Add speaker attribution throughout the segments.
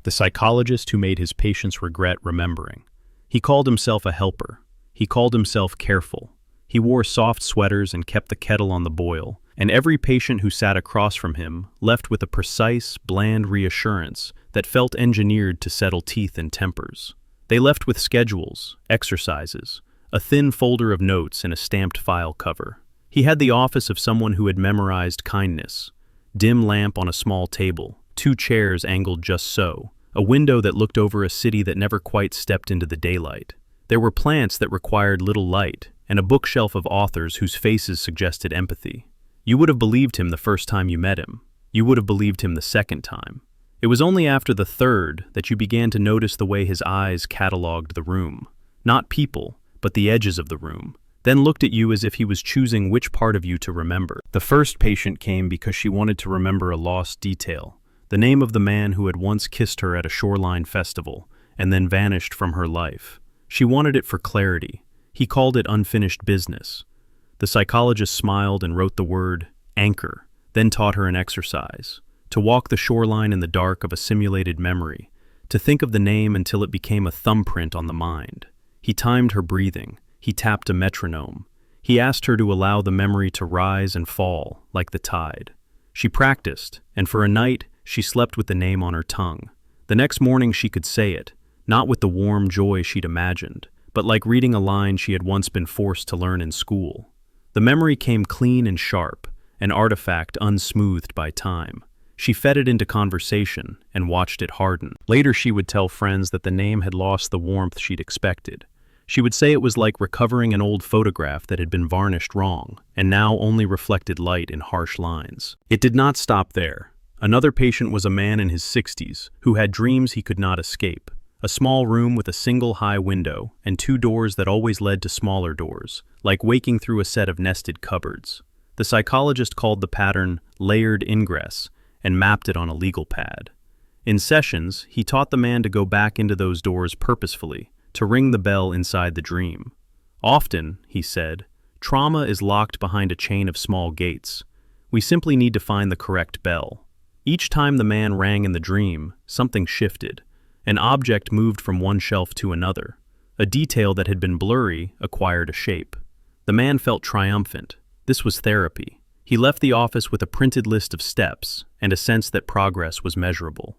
Speaker 1: the psychologist who made his patients regret remembering. He called himself a helper. He called himself careful. He wore soft sweaters and kept the kettle on the boil, and every patient who sat across from him left with a precise, bland reassurance that felt engineered to settle teeth and tempers. They left with schedules, exercises, a thin folder of notes and a stamped file cover. He had the office of someone who had memorized kindness. Dim lamp on a small table, 2 chairs angled just so, a window that looked over a city that never quite stepped into the daylight. There were plants that required little light, and a bookshelf of authors whose faces suggested empathy. You would have believed him the first time you met him. You would have believed him the second time. It was only after the third that you began to notice the way his eyes cataloged the room. Not people, but the edges of the room, then looked at you as if he was choosing which part of you to remember. The first patient came because she wanted to remember a lost detail, the name of the man who had once kissed her at a shoreline festival and then vanished from her life. She wanted it for clarity. He called it unfinished business. The psychologist smiled and wrote the word anchor, then taught her an exercise, to walk the shoreline in the dark of a simulated memory, to think of the name until it became a thumbprint on the mind. He timed her breathing. He tapped a metronome. He asked her to allow the memory to rise and fall like the tide. She practiced, and for a night, she slept with the name on her tongue. The next morning she could say it, not with the warm joy she'd imagined, but like reading a line she had once been forced to learn in school. The memory came clean and sharp, an artifact unsmoothed by time. She fed it into conversation and watched it harden. Later she would tell friends that the name had lost the warmth she'd expected. She would say it was like recovering an old photograph that had been varnished wrong and now only reflected light in harsh lines. It did not stop there. Another patient was a man in his 60s who had dreams he could not escape. A small room with a single high window and 2 doors that always led to smaller doors, like waking through a set of nested cupboards. The psychologist called the pattern layered ingress and mapped it on a legal pad. In sessions, he taught the man to go back into those doors purposefully, to ring the bell inside the dream. Often, he said, trauma is locked behind a chain of small gates. We simply need to find the correct bell. Each time the man rang in the dream, something shifted. An object moved from one shelf to another. A detail that had been blurry acquired a shape. The man felt triumphant. This was therapy. He left the office with a printed list of steps and a sense that progress was measurable.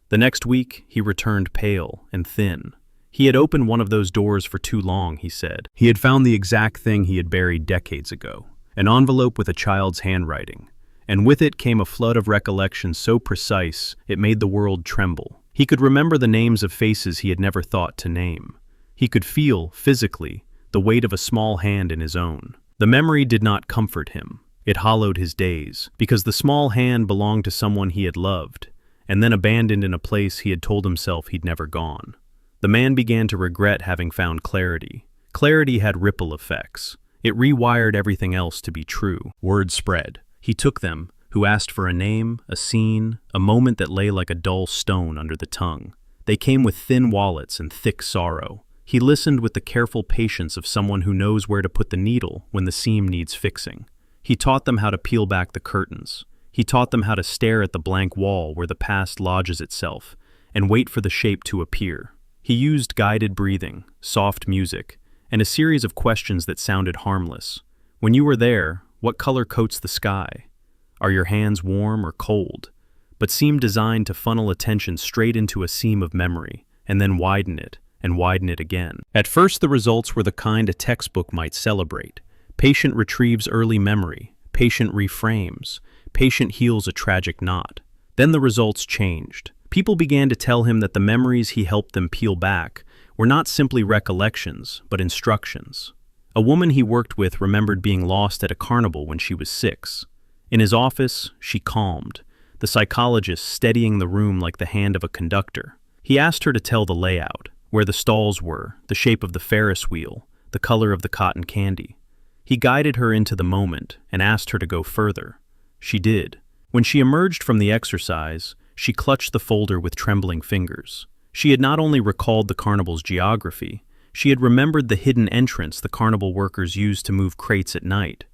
Speaker 1: The next week, he returned pale and thin. He had opened one of those doors for too long, he said. He had found the exact thing he had buried decades ago, an envelope with a child's handwriting, and with it came a flood of recollection so precise it made the world tremble. He could remember the names of faces he had never thought to name. He could feel, physically, the weight of a small hand in his own. The memory did not comfort him. It hollowed his days, because the small hand belonged to someone he had loved, and then abandoned in a place he had told himself he'd never gone. The man began to regret having found clarity. Clarity had ripple effects. It rewired everything else to be true. Word spread. He took them, who asked for a name, a scene, a moment that lay like a dull stone under the tongue. They came with thin wallets and thick sorrow. He listened with the careful patience of someone who knows where to put the needle when the seam needs fixing. He taught them how to peel back the curtains. He taught them how to stare at the blank wall where the past lodges itself and wait for the shape to appear. He used guided breathing, soft music, and a series of questions that sounded harmless. When you are there, what color coats the sky? Are your hands warm or cold? But seem designed to funnel attention straight into a seam of memory, and then widen it, and widen it again. At first the results were the kind a textbook might celebrate. Patient retrieves early memory, patient reframes, patient heals a tragic knot. Then the results changed. People began to tell him that the memories he helped them peel back were not simply recollections, but instructions. A woman he worked with remembered being lost at a carnival when she was 6. In his office, she calmed, the psychologist steadying the room like the hand of a conductor. He asked her to tell the layout, where the stalls were, the shape of the Ferris wheel, the color of the cotton candy. He guided her into the moment and asked her to go further. She did. When she emerged from the exercise, she clutched the folder with trembling fingers. She had not only recalled the carnival's geography, she had remembered the hidden entrance the carnival workers used to move crates at night.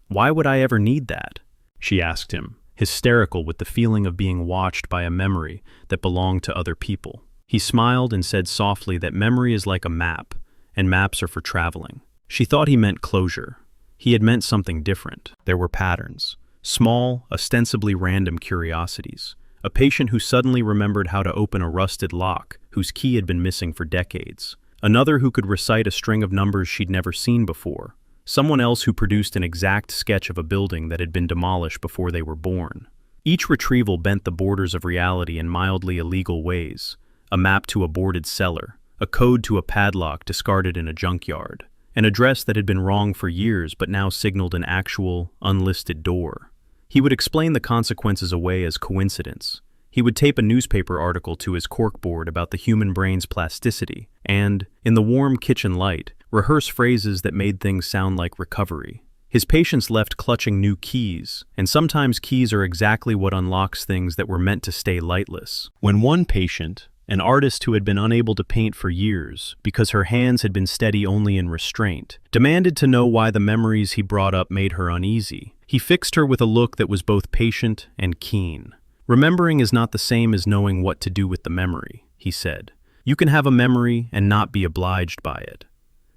Speaker 1: "Why would I ever need that?" she asked him, hysterical with the feeling of being watched by a memory that belonged to other people. He smiled and said softly that memory is like a map, and maps are for traveling. She thought he meant closure. He had meant something different. There were patterns, small, ostensibly random curiosities. A patient who suddenly remembered how to open a rusted lock whose key had been missing for decades. Another who could recite a string of numbers she'd never seen before. Someone else who produced an exact sketch of a building that had been demolished before they were born. Each retrieval bent the borders of reality in mildly illegal ways. A map to a boarded cellar, a code to a padlock discarded in a junkyard, an address that had been wrong for years but now signaled an actual, unlisted door. He would explain the consequences away as coincidence. He would tape a newspaper article to his corkboard about the human brain's plasticity and, in the warm kitchen light, rehearse phrases that made things sound like recovery. His patients left clutching new keys, and sometimes keys are exactly what unlocks things that were meant to stay lightless. When one patient, an artist who had been unable to paint for years because her hands had been steady only in restraint, demanded to know why the memories he brought up made her uneasy, he fixed her with a look that was both patient and keen. Remembering is not the same as knowing what to do with the memory, he said. You can have a memory and not be obliged by it.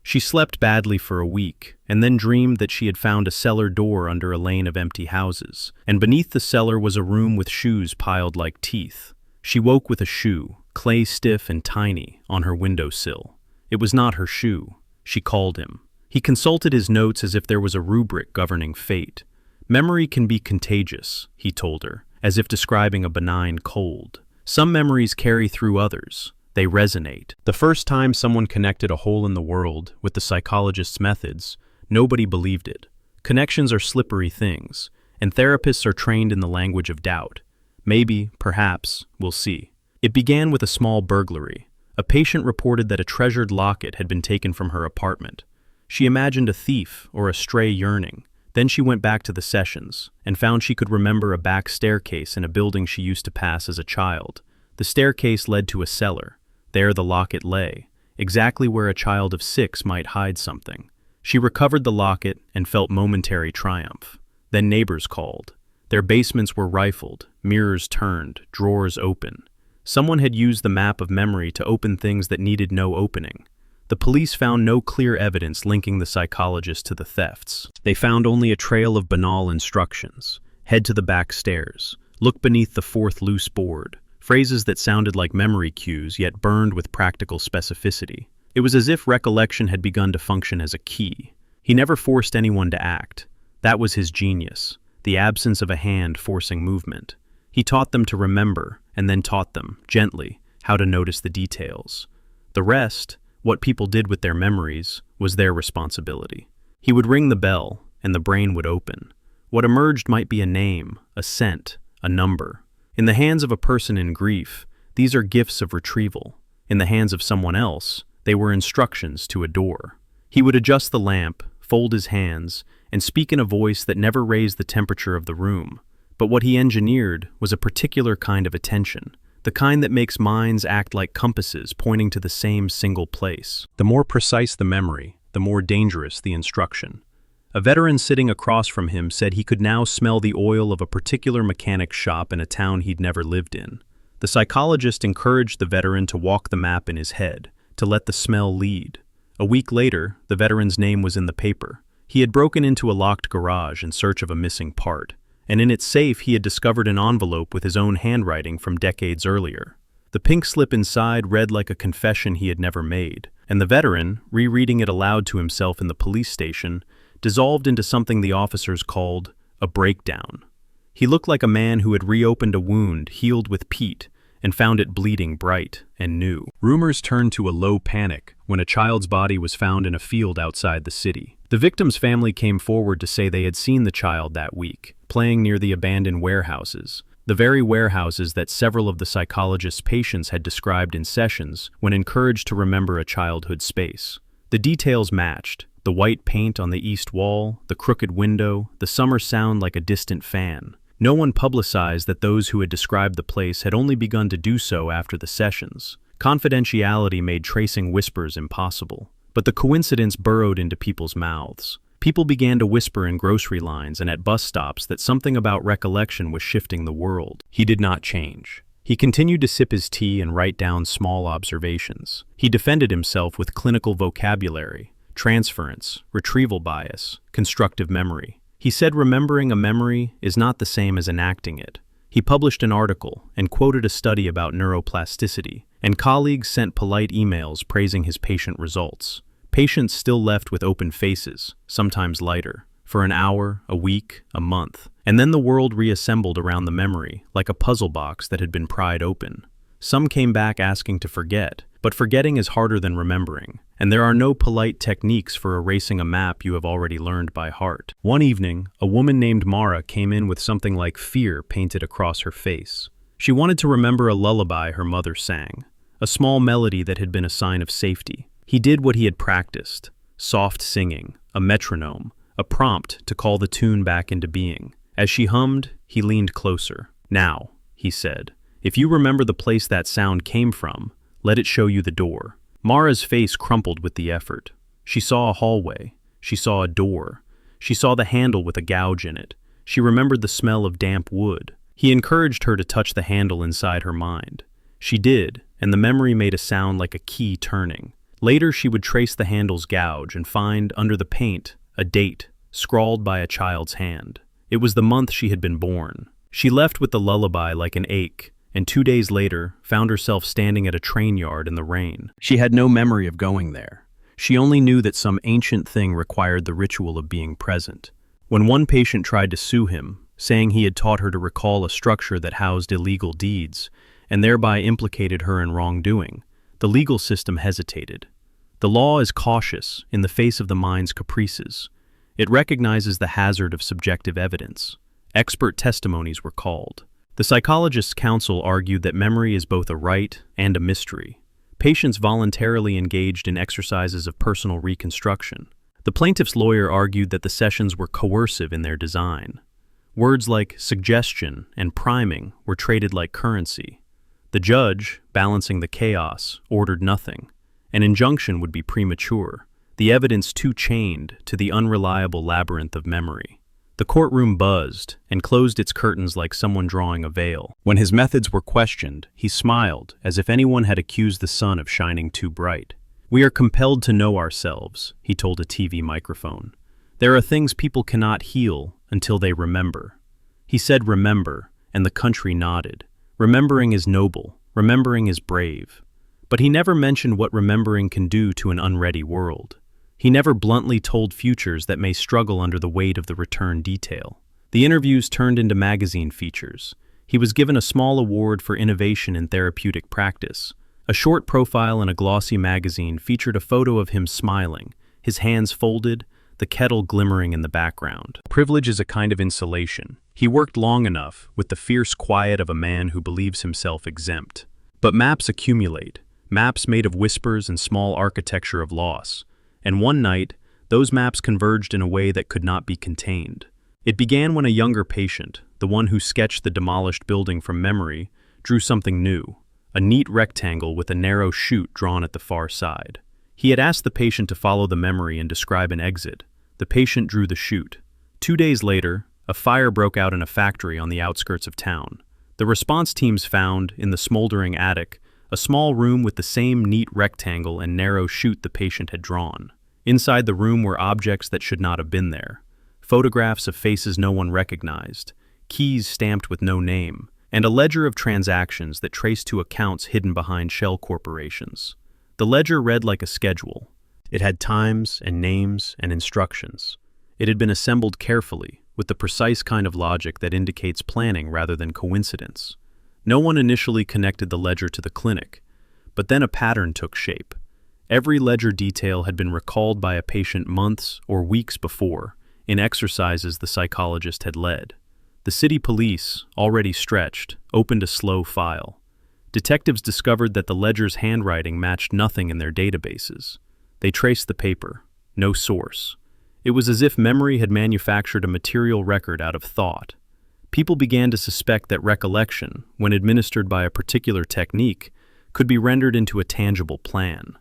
Speaker 1: She slept badly for a week, and then dreamed that she had found a cellar door under a lane of empty houses, and beneath the cellar was a room with shoes piled like teeth. She woke with a shoe, clay stiff and tiny, on her windowsill. It was not her shoe. She called him. He consulted his notes as if there was a rubric governing fate. Memory can be contagious, he told her, as if describing a benign cold. Some memories carry through others. They resonate. The first time someone connected a hole in the world with the psychologist's methods, nobody believed it. Connections are slippery things, and therapists are trained in the language of doubt. Maybe, perhaps, we'll see. It began with a small burglary. A patient reported that a treasured locket had been taken from her apartment. She imagined a thief or a stray yearning. Then she went back to the sessions and found she could remember a back staircase in a building she used to pass as a child. The staircase led to a cellar. There the locket lay, exactly where a child of 6 might hide something. She recovered the locket and felt momentary triumph. Then neighbors called. Their basements were rifled, mirrors turned, drawers open. Someone had used the map of memory to open things that needed no opening. The police found no clear evidence linking the psychologist to the thefts. They found only a trail of banal instructions. Head to the back stairs. Look beneath the 4th loose board. Phrases that sounded like memory cues yet burned with practical specificity. It was as if recollection had begun to function as a key. He never forced anyone to act. That was his genius, the absence of a hand forcing movement. He taught them to remember, and then taught them, gently, how to notice the details. The rest, what people did with their memories, was their responsibility. He would ring the bell, and the brain would open. What emerged might be a name, a scent, a number. In the hands of a person in grief, these are gifts of retrieval. In the hands of someone else, they were instructions to a door. He would adjust the lamp, fold his hands, and speak in a voice that never raised the temperature of the room. But what he engineered was a particular kind of attention, the kind that makes minds act like compasses pointing to the same single place. The more precise the memory, the more dangerous the instruction. A veteran sitting across from him said he could now smell the oil of a particular mechanic's shop in a town he'd never lived in. The psychologist encouraged the veteran to walk the map in his head, to let the smell lead. A week later, the veteran's name was in the paper. He had broken into a locked garage in search of a missing part, and in its safe he had discovered an envelope with his own handwriting from decades earlier. The pink slip inside read like a confession he had never made, and the veteran, rereading it aloud to himself in the police station, dissolved into something the officers called a breakdown. He looked like a man who had reopened a wound healed with peat and found it bleeding bright and new. Rumors turned to a low panic when a child's body was found in a field outside the city. The victim's family came forward to say they had seen the child that week, playing near the abandoned warehouses, the very warehouses that several of the psychologist's patients had described in sessions when encouraged to remember a childhood space. The details matched. The white paint on the east wall, the crooked window, the summer sound like a distant fan. No one publicized that those who had described the place had only begun to do so after the sessions. Confidentiality made tracing whispers impossible. But the coincidence burrowed into people's mouths. People began to whisper in grocery lines and at bus stops that something about recollection was shifting the world. He did not change. He continued to sip his tea and write down small observations. He defended himself with clinical vocabulary, transference, retrieval bias, constructive memory. He said remembering a memory is not the same as enacting it. He published an article and quoted a study about neuroplasticity, and colleagues sent polite emails praising his patient results. Patients still left with open faces, sometimes lighter, for an hour, a week, a month, and then the world reassembled around the memory like a puzzle box that had been pried open. Some came back asking to forget, but forgetting is harder than remembering, and there are no polite techniques for erasing a map you have already learned by heart. One evening, a woman named Mara came in with something like fear painted across her face. She wanted to remember a lullaby her mother sang, a small melody that had been a sign of safety. He did what he had practiced: soft singing, a metronome, a prompt to call the tune back into being. As she hummed, he leaned closer. "Now," he said, "if you remember the place that sound came from, let it show you the door." Mara's face crumpled with the effort. She saw a hallway. She saw a door. She saw the handle with a gouge in it. She remembered the smell of damp wood. He encouraged her to touch the handle inside her mind. She did, and the memory made a sound like a key turning. Later, she would trace the handle's gouge and find, under the paint, a date, scrawled by a child's hand. It was the month she had been born. She left with the lullaby like an ache, and 2 days later found herself standing at a train yard in the rain. She had no memory of going there. She only knew that some ancient thing required the ritual of being present. When one patient tried to sue him, saying he had taught her to recall a structure that housed illegal deeds, and thereby implicated her in wrongdoing, the legal system hesitated. The law is cautious in the face of the mind's caprices. It recognizes the hazard of subjective evidence. Expert testimonies were called. The Psychologist's counsel argued that memory is both a right and a mystery. Patients voluntarily engaged in exercises of personal reconstruction. The plaintiff's lawyer argued that the sessions were coercive in their design. Words like suggestion and priming were traded like currency. The judge, balancing the chaos, ordered nothing. An injunction would be premature, the evidence too chained to the unreliable labyrinth of memory. The courtroom buzzed and closed its curtains like someone drawing a veil. When his methods were questioned, he smiled as if anyone had accused the sun of shining too bright. "We are compelled to know ourselves," he told a TV microphone. "There are things people cannot heal until they remember." He said remember, and the country nodded. Remembering is noble. Remembering is brave. But he never mentioned what remembering can do to an unready world. He never bluntly told futures that may struggle under the weight of the return detail. The interviews turned into magazine features. He was given a small award for innovation in therapeutic practice. A short profile in a glossy magazine featured a photo of him smiling, his hands folded, the kettle glimmering in the background. Privilege is a kind of insulation. He worked long enough with the fierce quiet of a man who believes himself exempt. But maps accumulate, maps made of whispers and small architecture of loss. And one night, those maps converged in a way that could not be contained. It began when a younger patient, the one who sketched the demolished building from memory, drew something new, a neat rectangle with a narrow chute drawn at the far side. He had asked the patient to follow the memory and describe an exit. The patient drew the chute. 2 days later, a fire broke out in a factory on the outskirts of town. The response teams found, in the smoldering attic, a small room with the same neat rectangle and narrow chute the patient had drawn. Inside the room were objects that should not have been there. Photographs of faces no one recognized, keys stamped with no name, and a ledger of transactions that traced to accounts hidden behind shell corporations. The ledger read like a schedule. It had times and names and instructions. It had been assembled carefully, with the precise kind of logic that indicates planning rather than coincidence. No one initially connected the ledger to the clinic, but then a pattern took shape. Every ledger detail had been recalled by a patient months or weeks before, in exercises the psychologist had led. The city police, already stretched, opened a slow file. Detectives discovered that the ledger's handwriting matched nothing in their databases. They traced the paper. No source. It was as if memory had manufactured a material record out of thought. People began to suspect that recollection, when administered by a particular technique, could be rendered into a tangible plan.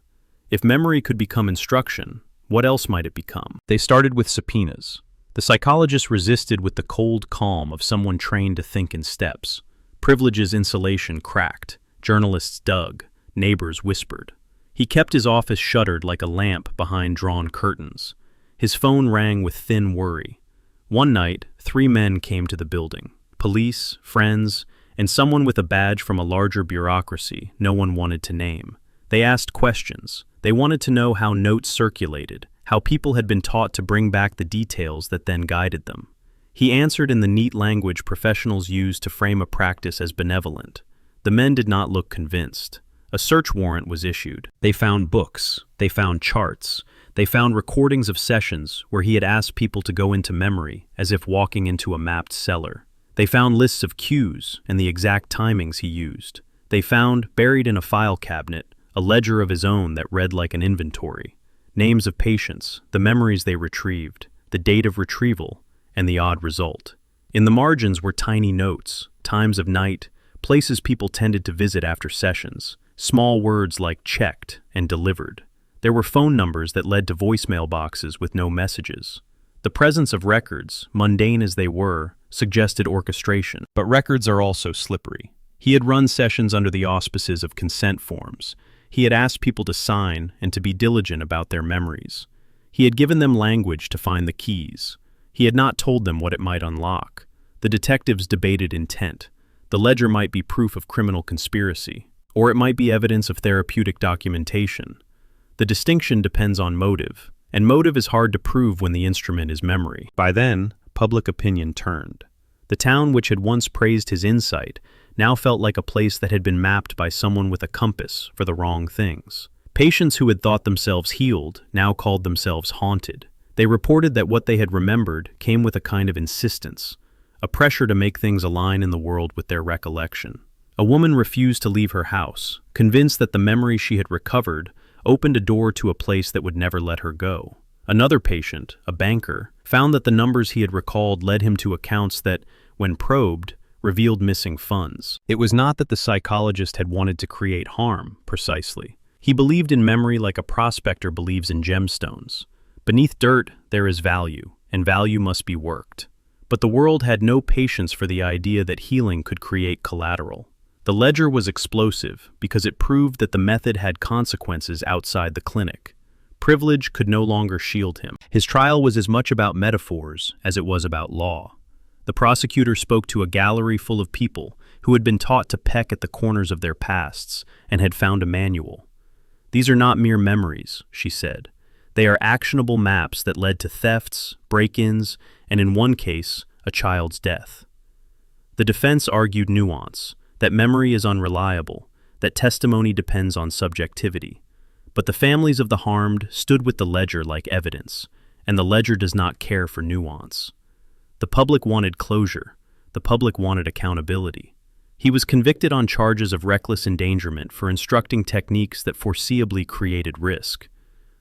Speaker 1: If memory could become instruction, What else might it become? They started with subpoenas. The psychologist resisted with the cold calm of someone trained to think in steps. Privilege's insulation cracked. Journalists dug. Neighbors whispered. He kept his office shuttered like a lamp behind drawn curtains. His phone rang with thin worry. One night, 3 men came to the building. Police, friends, and someone with a badge from a larger bureaucracy no one wanted to name. They asked questions. They wanted to know how notes circulated, how people had been taught to bring back the details that then guided them. He answered in the neat language professionals use to frame a practice as benevolent. The men did not look convinced. A search warrant was issued. They found books. They found charts. They found recordings of sessions where he had asked people to go into memory as if walking into a mapped cellar. They found lists of cues and the exact timings he used. They found, buried in a file cabinet, a ledger of his own that read like an inventory. Names of patients, the memories they retrieved, the date of retrieval, and the odd result. In the margins were tiny notes, times of night, places people tended to visit after sessions, small words like checked and delivered. There were phone numbers that led to voicemail boxes with no messages. The presence of records, mundane as they were, suggested orchestration. But records are also slippery. He had run sessions under the auspices of consent forms. He had asked people to sign and to be diligent about their memories. He had given them language to find the keys. He had not told them what it might unlock. The detectives debated intent. The ledger might be proof of criminal conspiracy, or it might be evidence of therapeutic documentation. The distinction depends on motive, and motive is hard to prove when the instrument is memory. By then, public opinion turned. The town which had once praised his insight now felt like a place that had been mapped by someone with a compass for the wrong things. Patients who had thought themselves healed now called themselves haunted. They reported that what they had remembered came with a kind of insistence, a pressure to make things align in the world with their recollection. A woman refused to leave her house, convinced that the memory she had recovered opened a door to a place that would never let her go. Another patient, a banker, found that the numbers he had recalled led him to accounts that, when probed, revealed missing funds. It was not that the psychologist had wanted to create harm, precisely. He believed in memory like a prospector believes in gemstones. Beneath dirt, there is value, and value must be worked. But the world had no patience for the idea that healing could create collateral. The ledger was explosive because it proved that the method had consequences outside the clinic. Privilege could no longer shield him. His trial was as much about metaphors as it was about law. The prosecutor spoke to a gallery full of people who had been taught to peck at the corners of their pasts and had found a manual. "These are not mere memories," she said. "They are actionable maps that led to thefts, break-ins, and in one case, a child's death." The defense argued nuance, that memory is unreliable, that testimony depends on subjectivity. But the families of the harmed stood with the ledger like evidence, and the ledger does not care for nuance. The public wanted closure. The public wanted accountability. He was convicted on charges of reckless endangerment for instructing techniques that foreseeably created risk.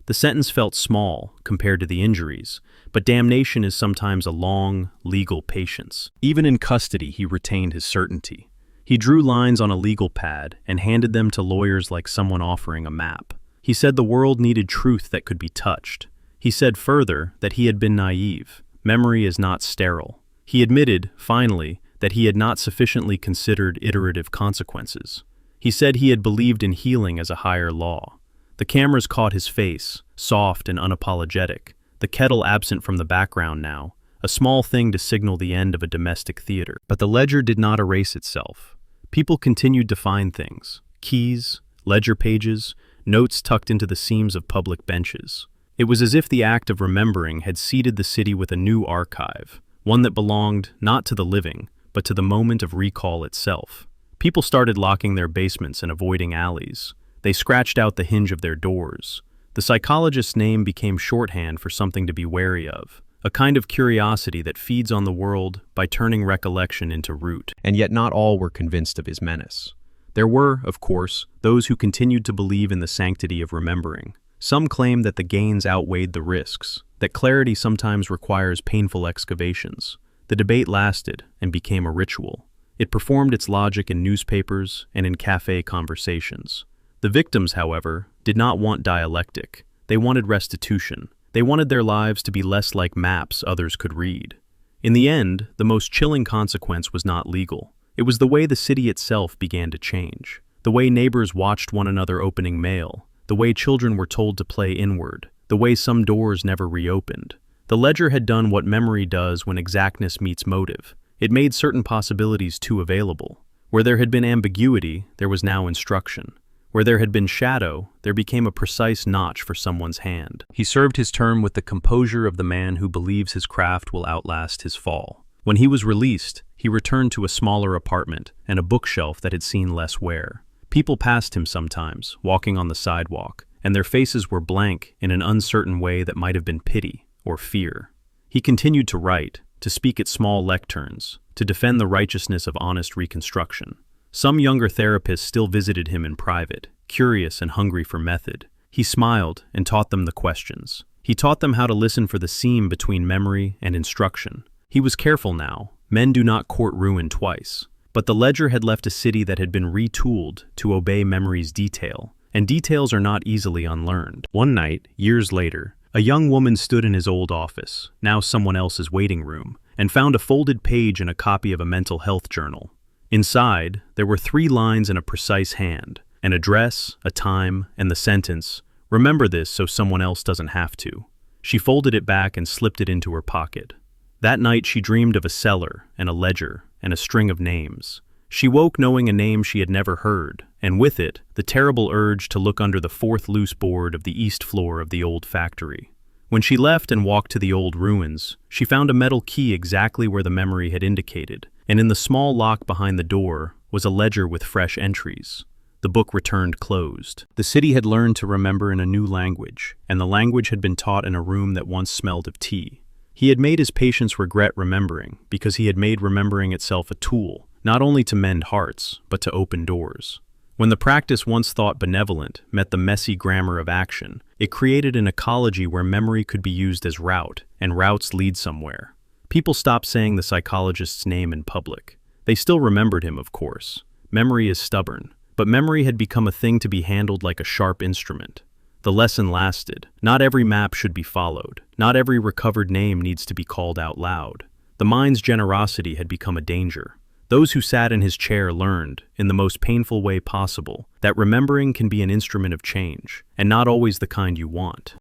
Speaker 1: The sentence felt small compared to the injuries, but damnation is sometimes a long, legal patience. Even in custody, he retained his certainty. He drew lines on a legal pad and handed them to lawyers like someone offering a map. He said the world needed truth that could be touched. He said further that he had been naive. Memory is not sterile. He admitted, finally, that he had not sufficiently considered iterative consequences. He said he had believed in healing as a higher law. The cameras caught his face, soft and unapologetic, the kettle absent from the background now, a small thing to signal the end of a domestic theater. But the ledger did not erase itself. People continued to find things, keys, ledger pages, notes tucked into the seams of public benches. It was as if the act of remembering had seeded the city with a new archive, one that belonged not to the living, but to the moment of recall itself. People started locking their basements and avoiding alleys. They scratched out the hinge of their doors. The psychologist's name became shorthand for something to be wary of, a kind of curiosity that feeds on the world by turning recollection into root. And yet not all were convinced of his menace. There were, of course, those who continued to believe in the sanctity of remembering. Some claimed that the gains outweighed the risks, that clarity sometimes requires painful excavations. The debate lasted and became a ritual. It performed its logic in newspapers and in cafe conversations. The victims, however, did not want dialectic. They wanted restitution. They wanted their lives to be less like maps others could read. In the end, the most chilling consequence was not legal. It was the way the city itself began to change. The way neighbors watched one another opening mail. The way children were told to play inward. The way some doors never reopened. The ledger had done what memory does when exactness meets motive. It made certain possibilities too available. Where there had been ambiguity, there was now instruction. Where there had been shadow, there became a precise notch for someone's hand. He served his term with the composure of the man who believes his craft will outlast his fall. When he was released, he returned to a smaller apartment and a bookshelf that had seen less wear. People passed him sometimes, walking on the sidewalk, and their faces were blank in an uncertain way that might have been pity or fear. He continued to write, to speak at small lecterns, to defend the righteousness of honest reconstruction. Some younger therapists still visited him in private, curious and hungry for method. He smiled and taught them the questions. He taught them how to listen for the seam between memory and instruction. He was careful now. Men do not court ruin twice. But the ledger had left a city that had been retooled to obey memory's detail, and details are not easily unlearned. One night, years later, a young woman stood in his old office, now someone else's waiting room, and found a folded page and a copy of a mental health journal. Inside, there were 3 lines in a precise hand, an address, a time, and the sentence, "Remember this so someone else doesn't have to." She folded it back and slipped it into her pocket. That night she dreamed of a cellar and a ledger and a string of names. She woke knowing a name she had never heard, and with it, the terrible urge to look under the 4th loose board of the east floor of the old factory. When she left and walked to the old ruins, she found a metal key exactly where the memory had indicated, and in the small lock behind the door was a ledger with fresh entries. The book returned closed. The city had learned to remember in a new language, and the language had been taught in a room that once smelled of tea. He had made his patients regret remembering, because he had made remembering itself a tool, not only to mend hearts, but to open doors. When the practice once thought benevolent met the messy grammar of action, it created an ecology where memory could be used as route, and routes lead somewhere. People stopped saying the psychologist's name in public. They still remembered him, of course. Memory is stubborn, but memory had become a thing to be handled like a sharp instrument. The lesson lasted. Not every map should be followed. Not every recovered name needs to be called out loud. The mind's generosity had become a danger. Those who sat in his chair learned, in the most painful way possible, that remembering can be an instrument of change, and not always the kind you want.